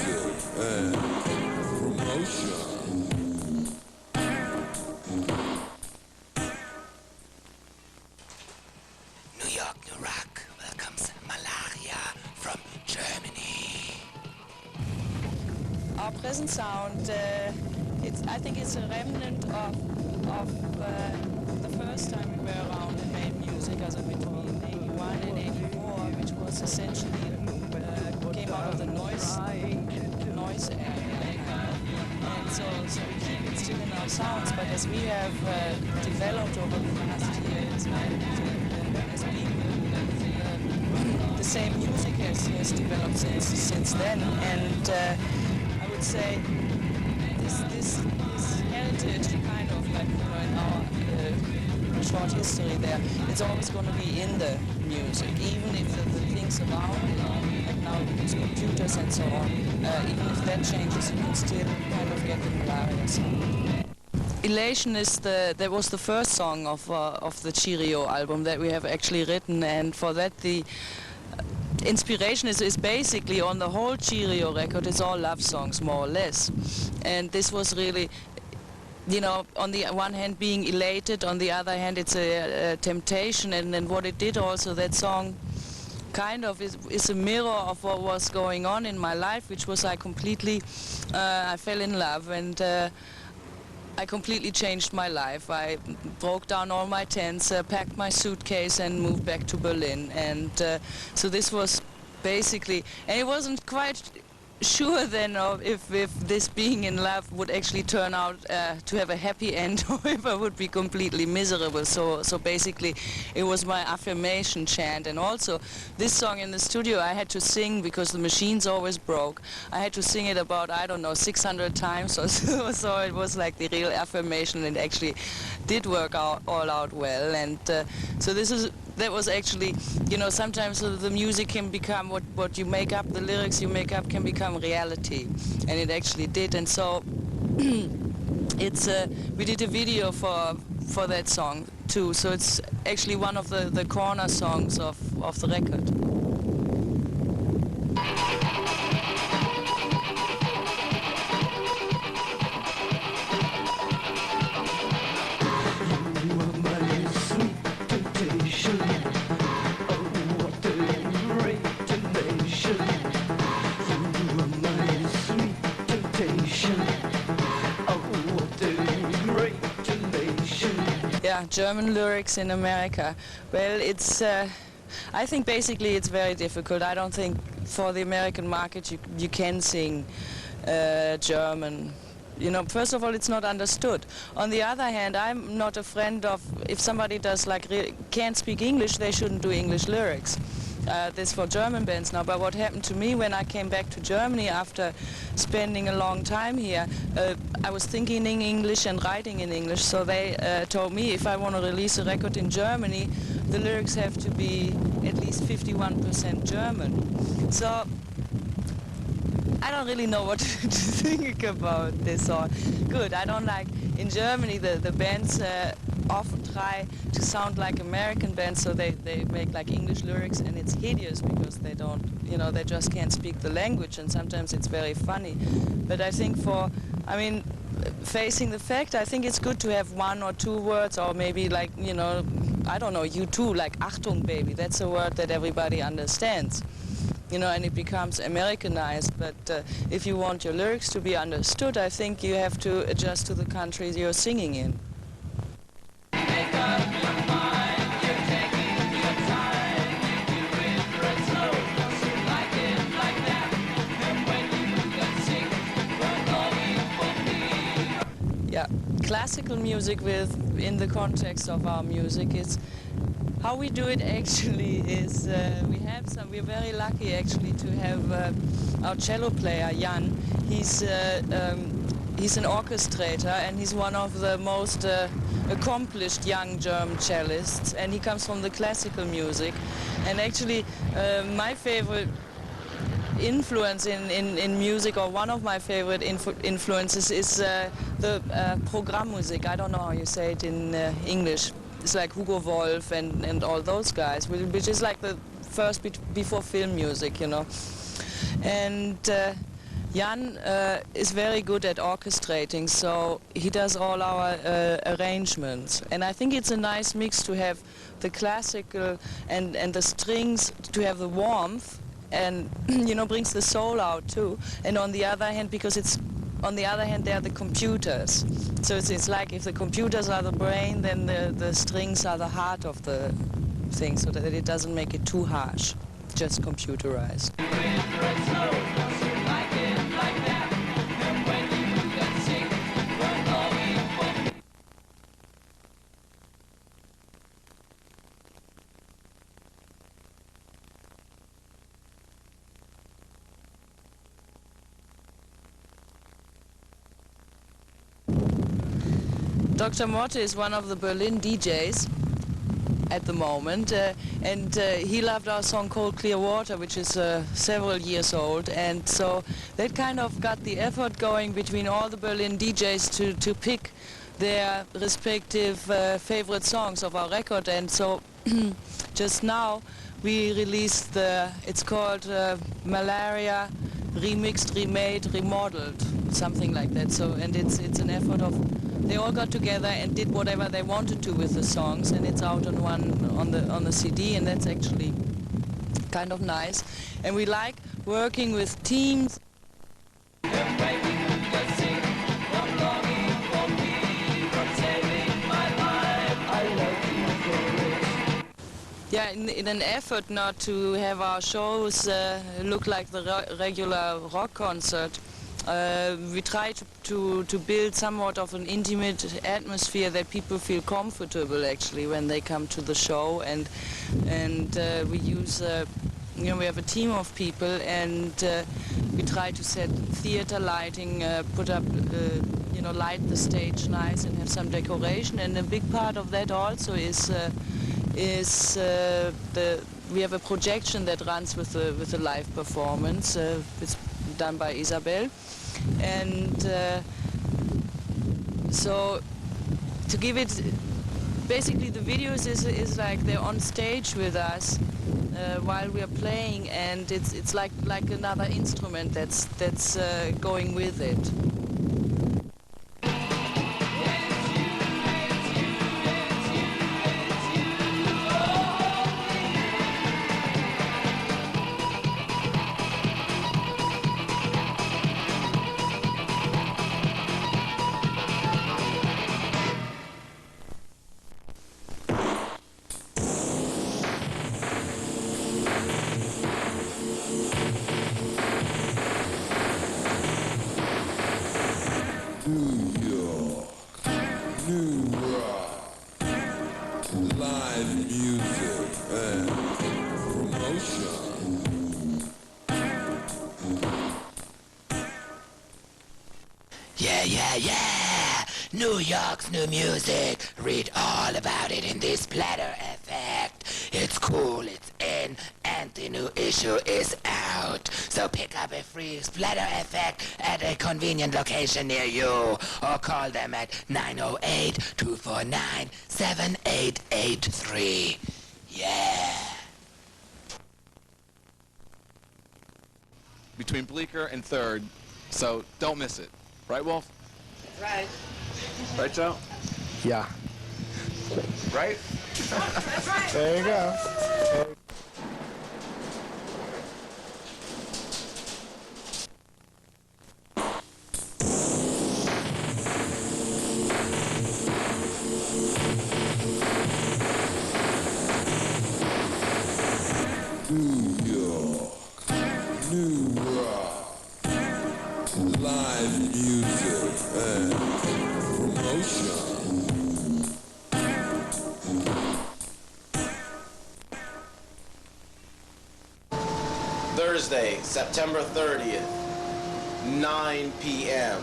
and promotion. New York, New Rock, welcomes Malaria from Germany. Our present sound, I think it's a remnant of the first time we were around and made music, also between 81 and 84, which was essentially came out of the noise area. And so we keep it still in our sounds, but as we have developed over the past years, the same music has developed since then, and I would say this heritage, kind of like, you know, in our short history there, it's always going to be in the music, even if the things around it, like now we use computers and so on, even if that changes, you can still kind of get the Malaria song. Elation that was the first song of the Cheerio album that we have actually written, and for that the inspiration is basically on the whole Cheerio record. It's all love songs, more or less, and this was really, you know, on the one hand being elated, on the other hand it's a temptation, and then what it did also, that song kind of is a mirror of what was going on in my life, which was I fell in love, and I completely changed my life. I broke down all my tents, packed my suitcase and moved back to Berlin. And so this was basically, and it wasn't quite sure then if this being in love would actually turn out to have a happy end, or if I would be completely miserable. So basically it was my affirmation chant. And also this song in the studio I had to sing because the machines always broke. I had to sing it about, I don't know, 600 times or so. So it was like the real affirmation, and actually did work all out well. And so that was actually, you know, sometimes the music can become what you make up, the lyrics you make up can become reality, and it actually did. And so it's we did a video for that song too, so it's actually one of the corner songs of the record. Yeah, German lyrics in America. Well, it's, I think basically it's very difficult. I don't think for the American market you can sing German. You know, first of all, it's not understood. On the other hand, I'm not a friend of, if somebody does can't speak English, they shouldn't do English lyrics. This for German bands now, but what happened to me when I came back to Germany after spending a long time here, I was thinking in English and writing in English, so they told me if I want to release a record in Germany, the lyrics have to be at least 51% German. So I don't really know what to think about this. Or good, I don't like, in Germany the bands often try to sound like American bands, so they make like English lyrics, and it's hideous because they don't, you know, they just can't speak the language, and sometimes it's very funny. But I think facing the fact, I think it's good to have one or two words, or maybe like, you know, I don't know, you too, like Achtung baby, that's a word that everybody understands. You know, and it becomes Americanized, but if you want your lyrics to be understood, I think you have to adjust to the countries you're singing in. Yeah, classical music in the context of our music is, how we do it actually is, we're very lucky actually to have our cello player, Jan. He's an orchestrator, and he's one of the most accomplished young German cellists, and he comes from the classical music. And actually my favorite influence in music, or one of my favorite influences, is the Programmmusik. I don't know how you say it in English. It's like Hugo Wolf and all those guys, which is like the first before film music, you know. And Jan is very good at orchestrating, so he does all our arrangements. And I think it's a nice mix to have the classical and the strings, to have the warmth, and brings the soul out too. And on the other hand, because it's on the other hand, they're the computers. So it's like if the computers are the brain, then the strings are the heart of the thing, so that it doesn't make it too harsh, just computerized. Dr. Motte is one of the Berlin DJs at the moment, and he loved our song Cold Clear Water, which is several years old, and so that kind of got the effort going between all the Berlin DJs to pick their respective favorite songs of our record. And so just now we released it's called Malaria, remixed, remade, remodeled, something like that. So, and it's an effort of, they all got together and did whatever they wanted to with the songs, and it's out on the CD, and that's actually kind of nice. And we like working with teams. Yeah, in an effort not to have our shows look like the regular rock concert, we try to build somewhat of an intimate atmosphere that people feel comfortable actually when they come to the show, and we use we have a team of people, and we try to set theater lighting, put up light the stage nice and have some decoration. And a big part of that also is we have a projection that runs with the live performance. It's done by Isabel, and so to give it, basically the videos is like they're on stage with us while we are playing, and it's like another instrument that's going with it. Live music and promotion. Yeah. New York's new music. Read all about it in this Splatter Effect. It's cool, it's in, and the new issue is out. So pick up a free Splatter Effect at a convenient location near you, or call them at 908-249-7883. Yeah. Between Bleecker and Third, so don't miss it. Right, Wolf? Right. Right, Joe? Yeah. Right? That's right. There you go. New York, new rock, live music and promotion. Thursday, September 30th, 9 p.m.